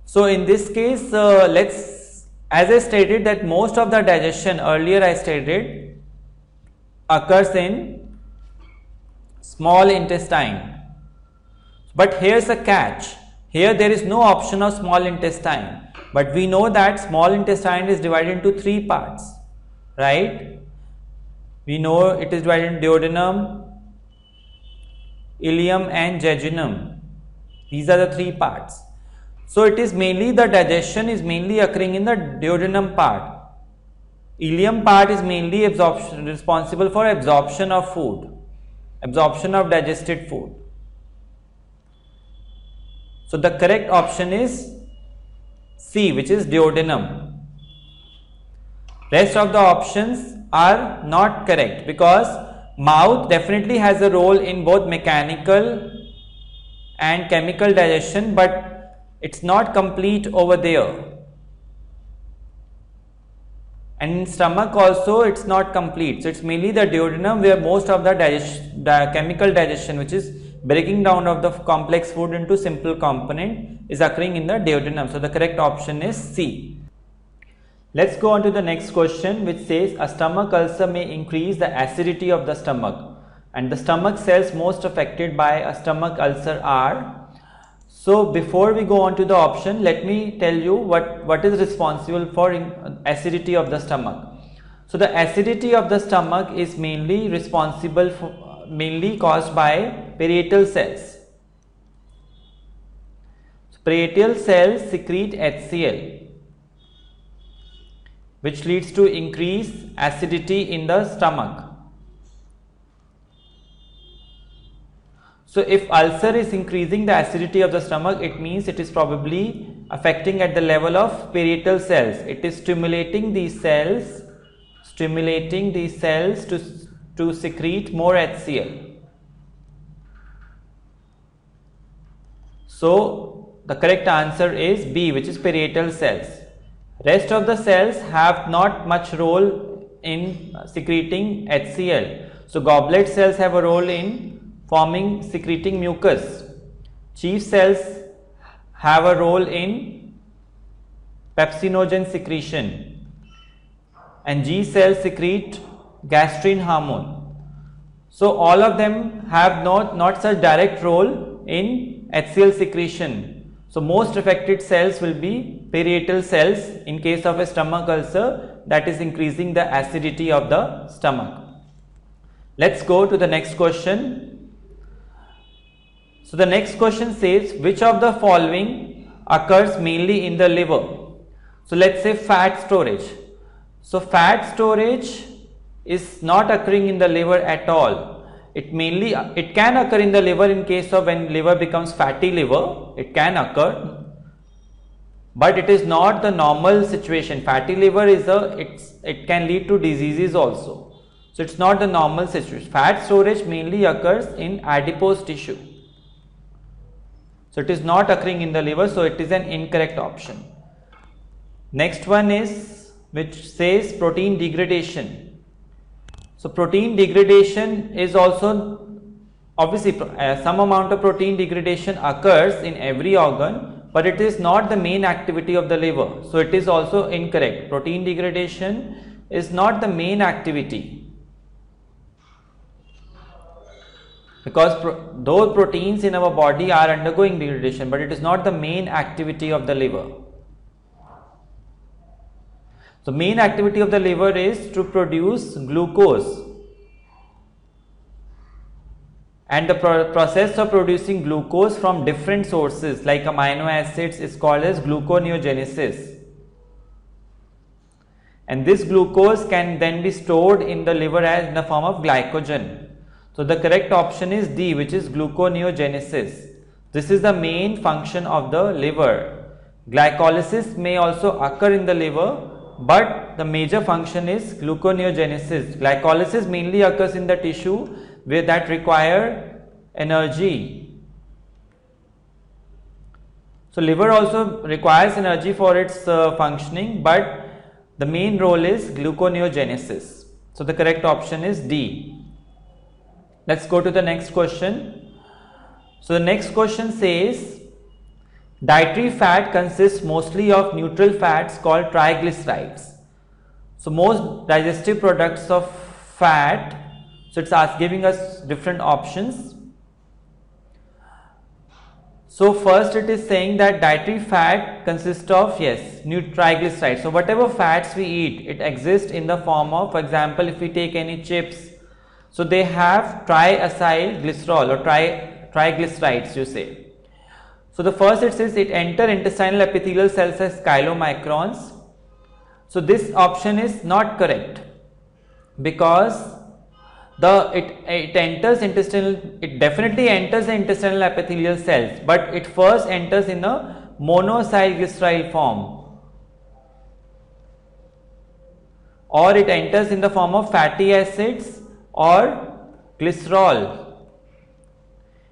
so in this case as I stated that most of the digestion earlier I stated occurs in small intestine, but here's a catch. Here there is no option of small intestine, but we know that small intestine is divided into three parts, right? We know it is divided into duodenum, ileum and jejunum. These are the three parts. So it is mainly, the digestion is mainly occurring in the duodenum part. Ileum part is mainly responsible for absorption of food, absorption of digested food. So the correct option is C, which is duodenum. Rest of the options are not correct because mouth definitely has a role in both mechanical and chemical digestion, but it's not complete over there. And in stomach also it's not complete. So it's mainly the duodenum where most of the chemical digestion, which is breaking down of the complex food into simple component, is occurring in the duodenum. So the correct option is C. Let's go on to the next question, which says a stomach ulcer may increase the acidity of the stomach, and the stomach cells most affected by a stomach ulcer are. So before we go on to the option, let me tell you what is responsible for acidity of the stomach. So the acidity of the stomach is mainly responsible for, mainly caused by parietal cells. So parietal cells secrete HCl, which leads to increased acidity in the stomach. So if ulcer is increasing the acidity of the stomach, it means it is probably affecting at the level of parietal cells. It is stimulating these cells to secrete more HCl. So the correct answer is B, which is parietal cells. Rest of the cells have not much role in secreting HCl. So goblet cells have a role in secreting mucus. Chief cells have a role in pepsinogen secretion, and G cells secrete gastrin hormone. So all of them have not such direct role in HCl secretion. So most affected cells will be parietal cells in case of a stomach ulcer that is increasing the acidity of the stomach. Let's go to the next question. So the next question says, which of the following occurs mainly in the liver? So let's say fat storage. So fat storage is not occurring in the liver at all. It can occur in the liver in case of when liver becomes fatty liver, it can occur, but it is not the normal situation. Fatty liver is it can lead to diseases also. So it's not the normal situation. Fat storage mainly occurs in adipose tissue. So it is not occurring in the liver, so it is an incorrect option. Next one is, which says protein degradation. So protein degradation is also, obviously some amount of protein degradation occurs in every organ, but it is not the main activity of the liver. So it is also incorrect. Protein degradation is not the main activity, because those proteins in our body are undergoing degradation, but it is not the main activity of the liver. The main activity of the liver is to produce glucose, and the process of producing glucose from different sources like amino acids is called as gluconeogenesis, and this glucose can then be stored in the liver as in the form of glycogen. So the correct option is D, which is gluconeogenesis. This is the main function of the liver. Glycolysis may also occur in the liver, but the major function is gluconeogenesis. Glycolysis mainly occurs in the tissue where that require energy. So liver also requires energy for its functioning, but the main role is gluconeogenesis. So the correct option is D. Let's go to the next question. So the next question says, dietary fat consists mostly of neutral fats called triglycerides. So most digestive products of fat, so it's giving us different options. So first it is saying that dietary fat consists of, yes, triglycerides. So whatever fats we eat, it exists in the form of, for example, if we take any chips, so they have triacyl glycerol or triglycerides, you say. So the first it says it enter intestinal epithelial cells as chylomicrons. So this option is not correct, because it definitely enters the intestinal epithelial cells, but it first enters in a monosylglycerol form, or it enters in the form of fatty acids or glycerol,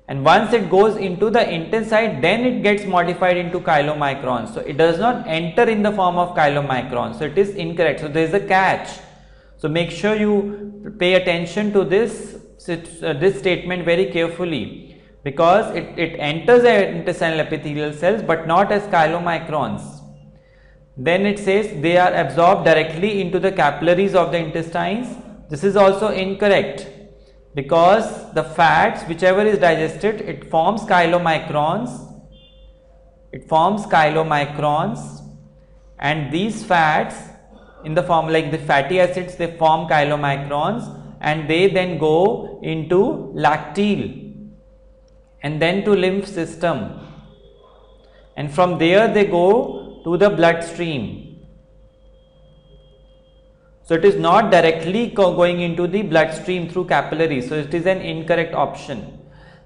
and once it goes into the intestine, then it gets modified into chylomicrons. So it does not enter in the form of chylomicrons, so it is incorrect. So there is a catch. So make sure you pay attention to this statement very carefully, because it enters the intestinal epithelial cells but not as chylomicrons. Then it says they are absorbed directly into the capillaries of the intestines. This is also incorrect, because the fats, whichever is digested, it forms chylomicrons. And these fats, in the form like the fatty acids, they form chylomicrons, and they then go into lacteal and then to lymph system, and from there they go to the bloodstream. So it is not directly going into the bloodstream through capillaries, so it is an incorrect option.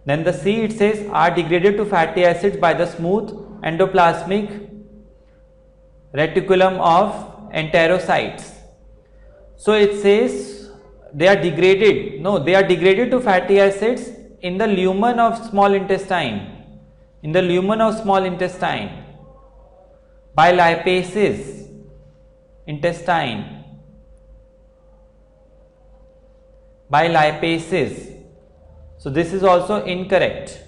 Then the C, it says are degraded to fatty acids by the smooth endoplasmic reticulum of enterocytes. So it says they are degraded. No, they are degraded to fatty acids in the lumen of small intestine. By lipases. By lipases. So this is also incorrect.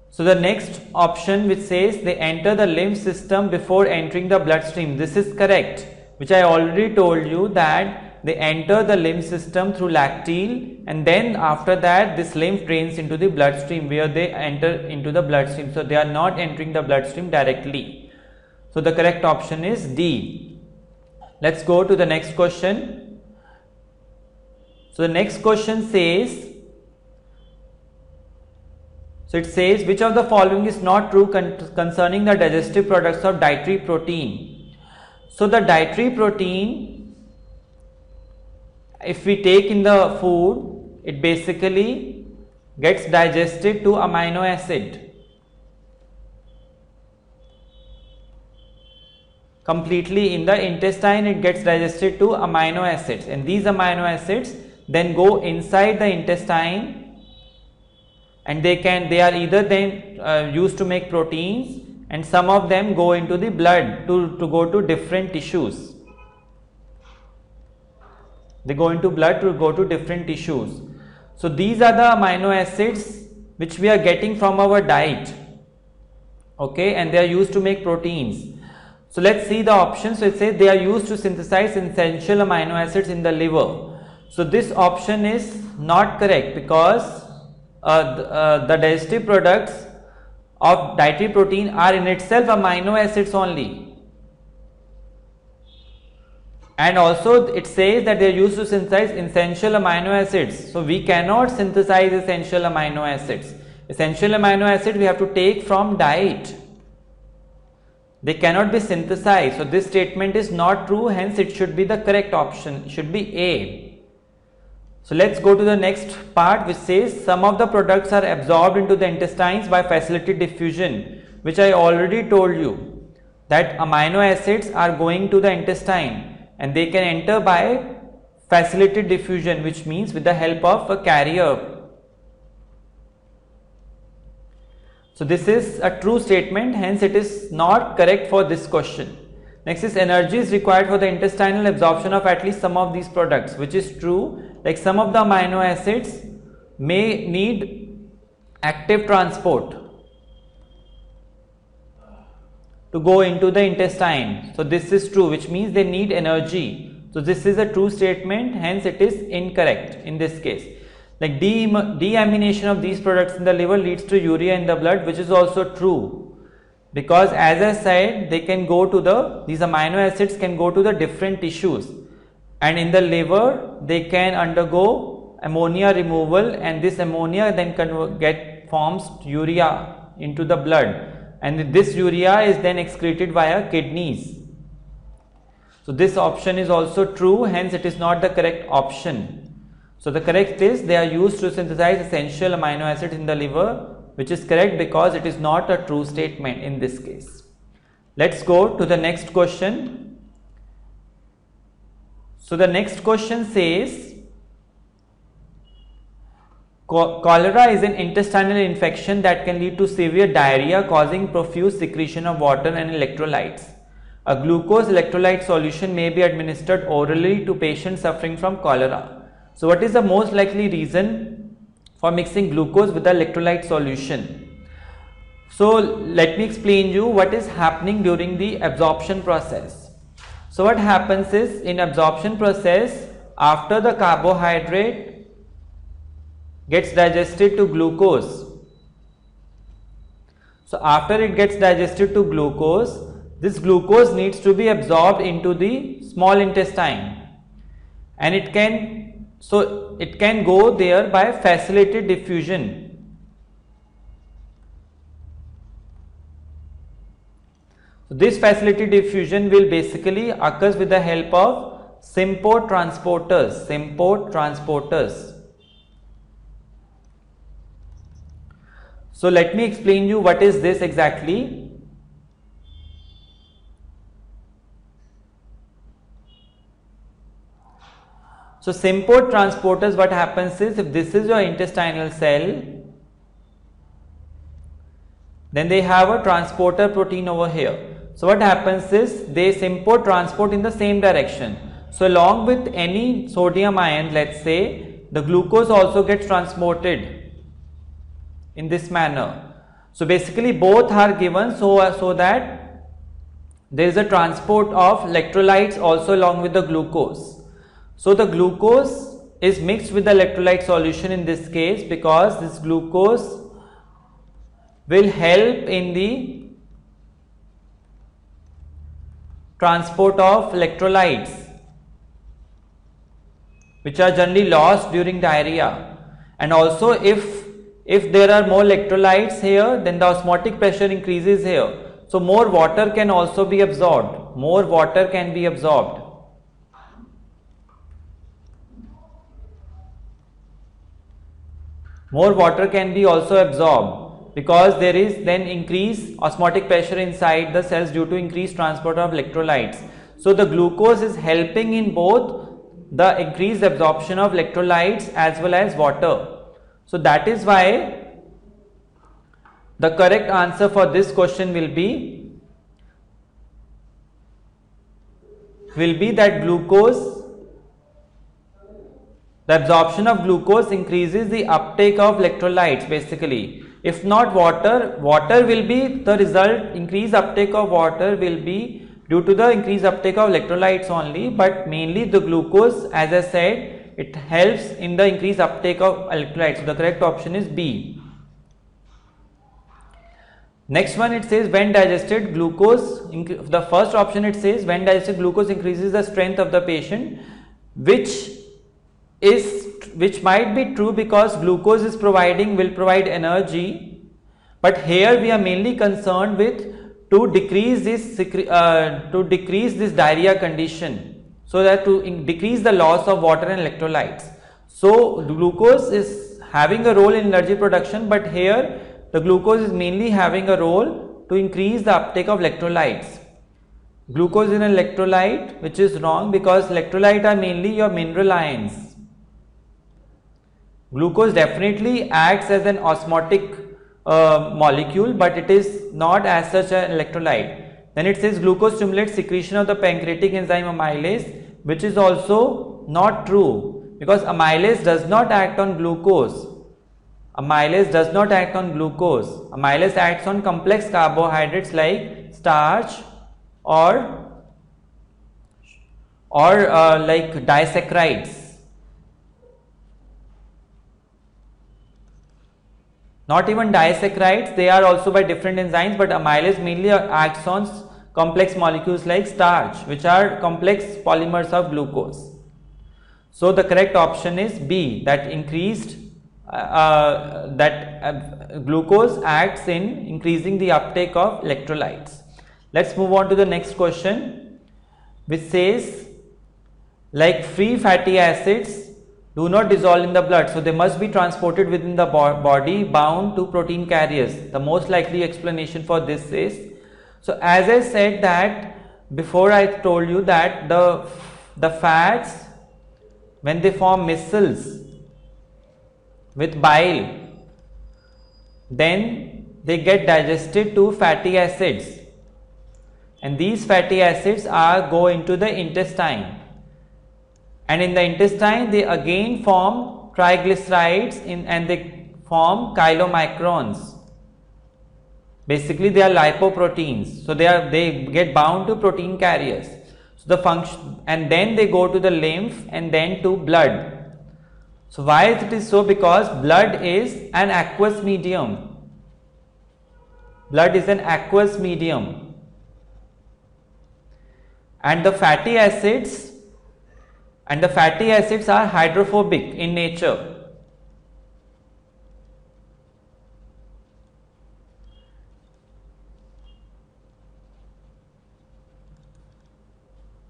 So the next option, which says they enter the lymph system before entering the bloodstream, this is correct, which I already told you that they enter the lymph system through lacteal, and then after that this lymph drains into the bloodstream, where they enter into the bloodstream. So they are not entering the bloodstream directly. So the correct option is D. Let's go to the next question. So the next question says, which of the following is not true concerning the digestive products of dietary protein? So the dietary protein, if we take in the food, it basically gets digested to amino acid. Completely in the intestine, it gets digested to amino acids, and these amino acids then go inside the intestine, and they are either then used to make proteins, and some of them go into the blood to go to different tissues. They go into blood to go to different tissues. So these are the amino acids which we are getting from our diet, okay, and they are used to make proteins. So let's see the options. So it says they are used to synthesize essential amino acids in the liver. So this option is not correct because the digestive products of dietary protein are in itself amino acids only. And also it says that they are used to synthesize essential amino acids. So we cannot synthesize essential amino acids. Essential amino acids we have to take from diet. They cannot be synthesized. So this statement is not true, hence it should be the correct option. It should be A. So let's go to the next part, which says some of the products are absorbed into the intestines by facilitated diffusion, which I already told you that amino acids are going to the intestine and they can enter by facilitated diffusion, which means with the help of a carrier. So this is a true statement, hence it is not correct for this question. Next is energy is required for the intestinal absorption of at least some of these products, which is true. Like some of the amino acids may need active transport to go into the intestine. So this is true, which means they need energy. So this is a true statement, hence it is incorrect in this case. Like deamination of these products in the liver leads to urea in the blood, which is also true, because as I said, they can go to these amino acids can go to the different tissues, and in the liver they can undergo ammonia removal, and this ammonia then forms urea into the blood, and this urea is then excreted via kidneys. So this option is also true, hence it is not the correct option. So the correct is they are used to synthesize essential amino acids in the liver, which is correct because it is not a true statement in this case. Let's go to the next question. So the next question says cholera is an intestinal infection that can lead to severe diarrhea causing profuse secretion of water and electrolytes. A glucose electrolyte solution may be administered orally to patients suffering from cholera. So what is the most likely reason for mixing glucose with the electrolyte solution? So let me explain you what is happening during the absorption process. So what happens is, in absorption process, after the carbohydrate gets digested to glucose, so after it gets digested to glucose, this glucose needs to be absorbed into the small intestine, and it can go there by facilitated diffusion. So this facilitated diffusion will basically occurs with the help of symport transporters. So let me explain you what is this exactly. So symport transporters, what happens is, if this is your intestinal cell, then they have a transporter protein over here. So what happens is, they symport transport in the same direction. So along with any sodium ion, let's say, the glucose also gets transported in this manner. So basically both are given so that there is a transport of electrolytes also along with the glucose. So the glucose is mixed with the electrolyte solution in this case, because this glucose will help in the transport of electrolytes, which are generally lost during diarrhea. And also if there are more electrolytes here, then the osmotic pressure increases here. So more water can also be absorbed. More water can be absorbed. More water can be also absorbed, because there is then increased osmotic pressure inside the cells due to increased transport of electrolytes. So the glucose is helping in both the increased absorption of electrolytes as well as water. So that is why the correct answer for this question will be that glucose, the absorption of glucose increases the uptake of electrolytes basically. If not water will be the result, increased uptake of water will be due to the increased uptake of electrolytes only, but mainly the glucose, as I said, it helps in the increased uptake of electrolytes. So the correct option is B. Next one, it says when digested glucose, the first option it says when digested glucose increases the strength of the patient, which might be true because glucose will provide energy, but here we are mainly concerned with to decrease this diarrhea condition, so that to decrease the loss of water and electrolytes. So glucose is having a role in energy production, but here the glucose is mainly having a role to increase the uptake of electrolytes. Glucose is an electrolyte, which is wrong because electrolytes are mainly your mineral ions. Glucose definitely acts as an osmotic molecule, but it is not as such an electrolyte. Then it says glucose stimulates secretion of the pancreatic enzyme amylase, which is also not true because amylase does not act on glucose. Amylase does not act on glucose. Amylase acts on complex carbohydrates like starch or like disaccharides. Not even disaccharides, they are also by different enzymes, but amylase mainly acts on complex molecules like starch, which are complex polymers of glucose. So the correct option is B, that glucose acts in increasing the uptake of electrolytes. Let's move on to the next question, which says like free fatty acids do not dissolve in the blood, so they must be transported within the body bound to protein carriers. The most likely explanation for this is, so as I said that before, I told you that the fats, when they form micelles with bile, then they get digested to fatty acids, and these fatty acids go into the intestine, and in the intestine they again form triglycerides and they form chylomicrons. Basically they are lipoproteins, so they get bound to protein carriers. So the function, and then they go to the lymph and then to blood. So why it is so? Because blood is an aqueous medium. Blood is an aqueous medium, and the fatty acids are hydrophobic in nature.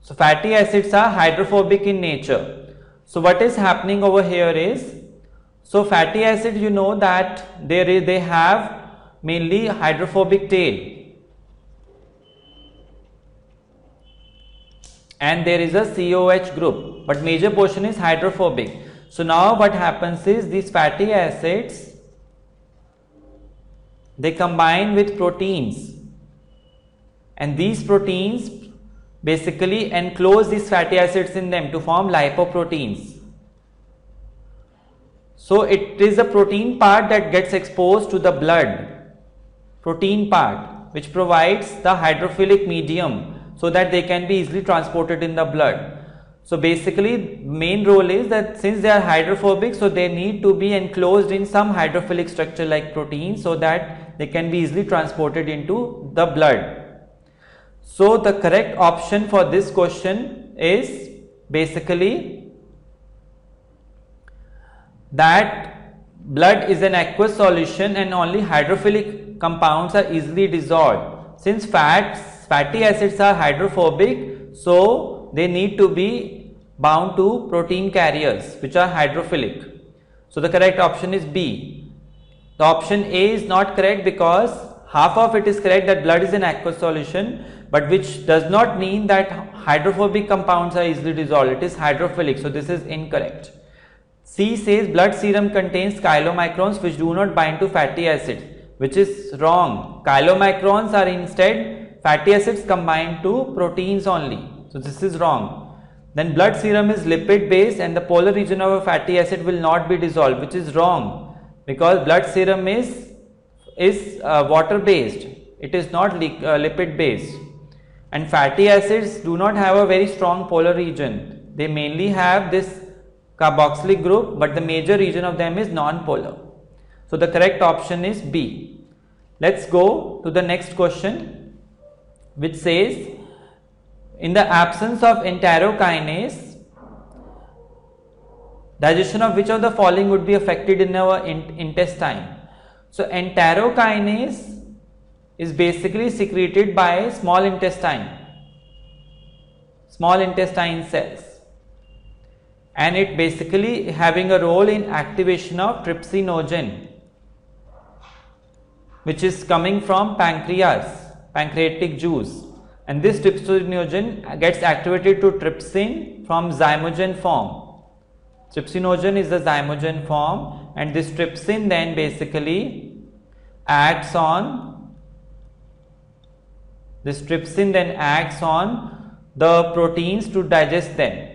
So fatty acids are hydrophobic in nature. So what is happening over here is, so fatty acids, you know that they have mainly hydrophobic tail, and there is a COH group, but major portion is hydrophobic. So now what happens is these fatty acids, they combine with proteins, and these proteins basically enclose these fatty acids in them to form lipoproteins. So it is a protein part that gets exposed to the blood, protein part, which provides the hydrophilic medium so that they can be easily transported in the blood. So basically main role is that since they are hydrophobic, so they need to be enclosed in some hydrophilic structure like protein so that they can be easily transported into the blood. So the correct option for this question is basically that blood is an aqueous solution and only hydrophilic compounds are easily dissolved. Since fatty acids are hydrophobic, so they need to be bound to protein carriers which are hydrophilic. So the correct option is B. The option A is not correct because half of it is correct, that blood is an aqueous solution, but which does not mean that hydrophobic compounds are easily dissolved. It is hydrophilic, so this is incorrect. C says blood serum contains chylomicrons which do not bind to fatty acids, which is wrong. Chylomicrons are instead fatty acids combined to proteins only, so this is wrong. Then blood serum is lipid based and the polar region of a fatty acid will not be dissolved, which is wrong, because blood serum is water based, it is not lipid based. and fatty acids do not have a very strong polar region. They mainly have this carboxylic group, but the major region of them is non-polar. So the correct option is B. Let's go to the next question, which says, in the absence of enterokinase, digestion of which of the following would be affected in our intestine? So enterokinase is basically secreted by small intestine cells, and it basically having a role in activation of trypsinogen, which is coming from pancreatic juice, and this trypsinogen gets activated to trypsin from zymogen form. Trypsinogen is the zymogen form, and this trypsin then basically acts on the proteins to digest them.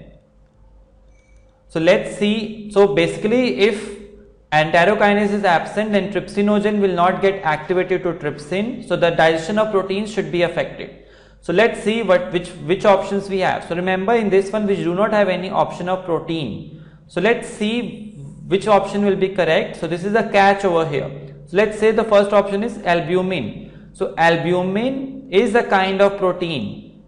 So let's see. So basically, if enterokinase is absent, then trypsinogen will not get activated to trypsin, so the digestion of proteins should be affected. So let's see which options we have. So remember, in this one we do not have any option of protein. So let's see which option will be correct. So this is a catch over here. So let's say the first option is albumin. So albumin is a kind of protein.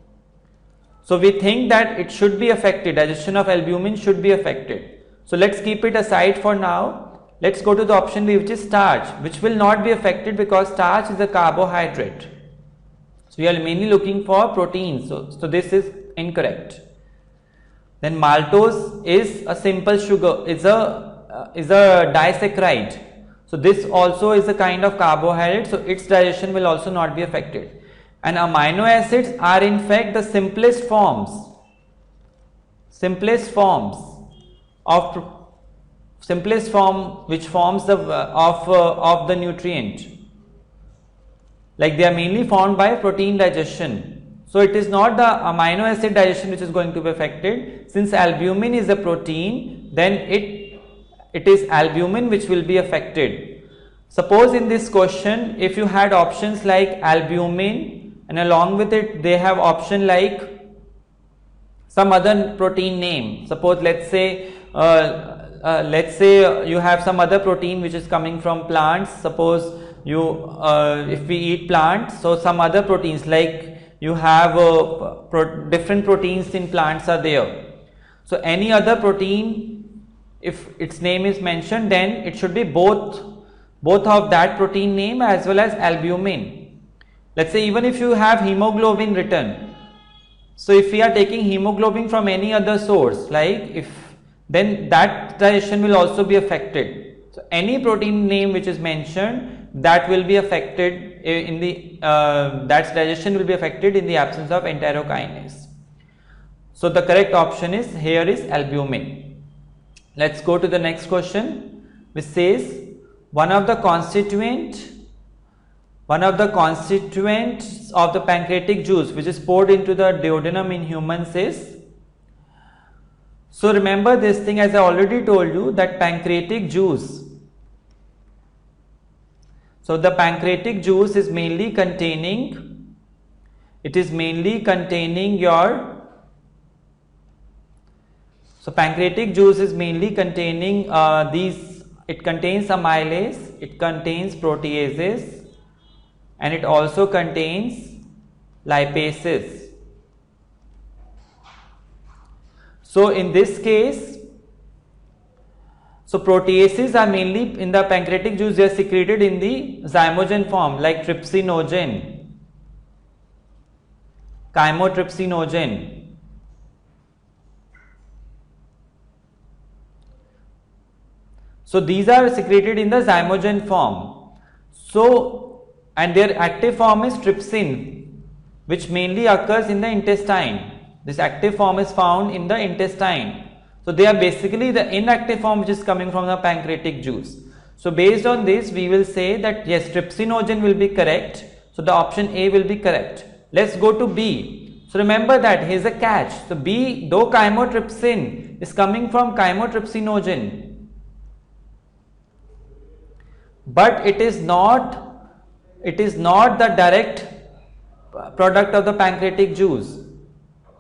So we think that it should be affected, digestion of albumin should be affected. So let's keep it aside for now. Let's go to the option B, which is starch, which will not be affected because starch is a carbohydrate. So we are mainly looking for proteins. So this is incorrect. Then maltose is a simple sugar, is a disaccharide. So this also is a kind of carbohydrate, so its digestion will also not be affected. And amino acids are in fact the simplest forms which forms the of the nutrient. Like they are mainly formed by protein digestion. So it is not the amino acid digestion which is going to be affected. Since albumin is a protein, then it is albumin which will be affected. Suppose in this question, if you had options like albumin and along with it they have option like some other protein name. Suppose let's say you have some other protein which is coming from plants. Suppose if we eat plants, so some other proteins like you have different proteins in plants are there. So any other protein, if its name is mentioned, then it should be both of that protein name as well as albumin. Let's say even if you have hemoglobin written, so if we are taking hemoglobin from any other source, then that digestion will also be affected. So any protein name which is mentioned, that will be affected in the that digestion will be affected in the absence of enterokinase. So the correct option is here is albumin. Let's go to the next question, which says one of the constituents of the pancreatic juice which is poured into the duodenum in humans is. So remember this thing, as I already told you, that pancreatic juice. So the pancreatic juice is mainly containing, so pancreatic juice is mainly containing it contains amylase, it contains proteases, and it also contains lipases. So in this case, so proteases are mainly in the pancreatic juice, they are secreted in the zymogen form like trypsinogen, chymotrypsinogen. So these are secreted in the zymogen form. So, and their active form is trypsin, which mainly occurs in the intestine. This active form is found in the intestine. So they are basically the inactive form which is coming from the pancreatic juice. So based on this, we will say that yes, trypsinogen will be correct. So the option A will be correct. Let's go to B. So remember that here is a catch. So B, though chymotrypsin is coming from chymotrypsinogen, but it is not the direct product of the pancreatic juice.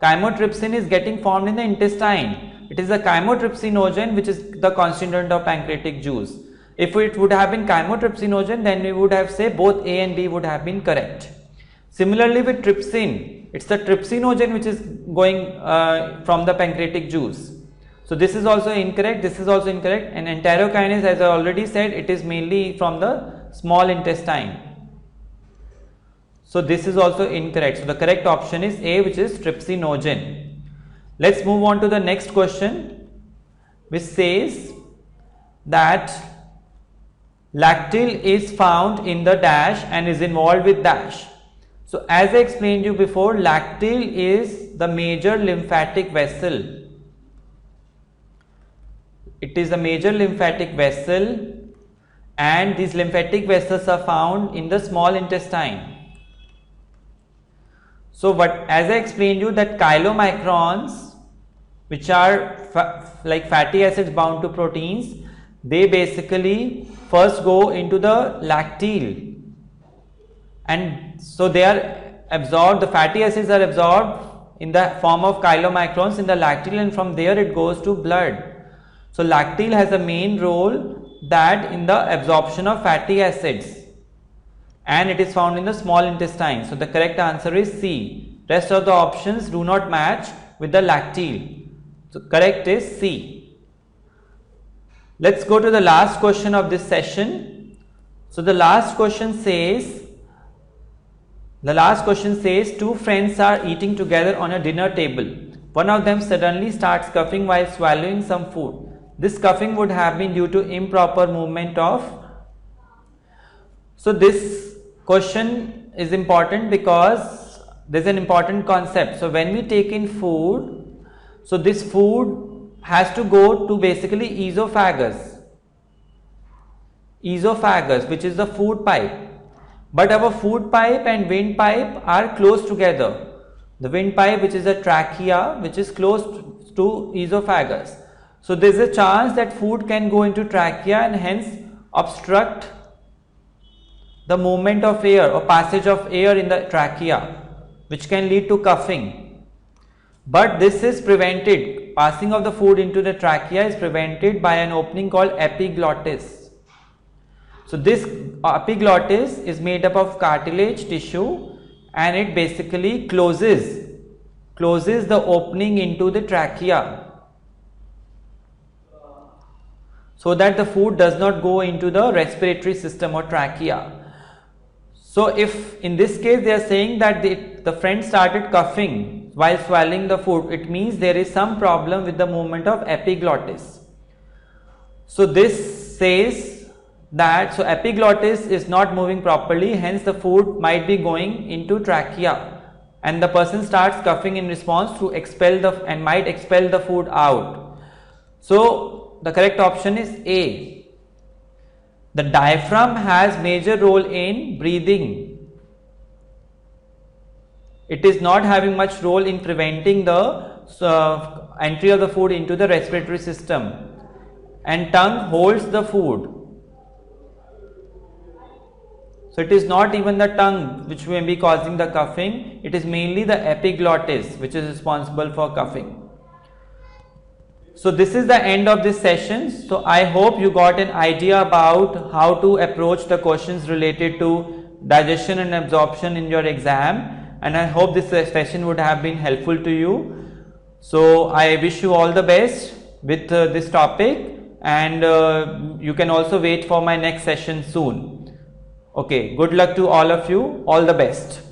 Chymotrypsin is getting formed in the intestine. It is the chymotrypsinogen which is the constituent of pancreatic juice. If it would have been chymotrypsinogen, then we would have said both A and B would have been correct. Similarly with trypsin, it's the trypsinogen which is going from the pancreatic juice. So this is also incorrect, this is also incorrect, and enterokinase, as I already said, it is mainly from the small intestine. So this is also incorrect. So the correct option is A, which is trypsinogen. Let's move on to the next question, which says that lactyl is found in the dash and is involved with dash. So as I explained you before, lactyl is the major lymphatic vessel. It is a major lymphatic vessel, and these lymphatic vessels are found in the small intestine. So as I explained you, that chylomicrons, which are like fatty acids bound to proteins, they basically first go into the lactyl, and so they are absorbed, the fatty acids are absorbed in the form of chylomicrons in the lactyl, and from there it goes to blood. So lactyl has a main role that in the absorption of fatty acids, and it is found in the small intestine. So the correct answer is C. Rest of the options do not match with the lactyl. So correct is C. Let's go to the last question of this session. So the last question says, two friends are eating together on a dinner table. One of them suddenly starts coughing while swallowing some food. This coughing would have been due to improper movement of. So this question is important because there is an important concept. So when we take in food, so this food has to go to basically esophagus, which is the food pipe. But our food pipe and windpipe are close together. The windpipe, which is a trachea, which is close to esophagus. So there is a chance that food can go into trachea and hence obstruct the movement of air or passage of air in the trachea, which can lead to coughing. But this is prevented. Passing of the food into the trachea is prevented by an opening called epiglottis. So this epiglottis is made up of cartilage tissue, and it basically closes the opening into the trachea, so that the food does not go into the respiratory system or trachea. So if in this case they are saying that the friend started coughing while swallowing the food, it means there is some problem with the movement of epiglottis. So this says that epiglottis is not moving properly, hence the food might be going into trachea, and the person starts coughing in response to might expel the food out. So the correct option is A. The diaphragm has major role in breathing. It is not having much role in preventing the entry of the food into the respiratory system, and tongue holds the food. So it is not even the tongue which may be causing the coughing, it is mainly the epiglottis which is responsible for coughing. So this is the end of this session. So I hope you got an idea about how to approach the questions related to digestion and absorption in your exam, and I hope this session would have been helpful to you. So I wish you all the best with this topic, and you can also wait for my next session soon. Okay, good luck to all of you, all the best.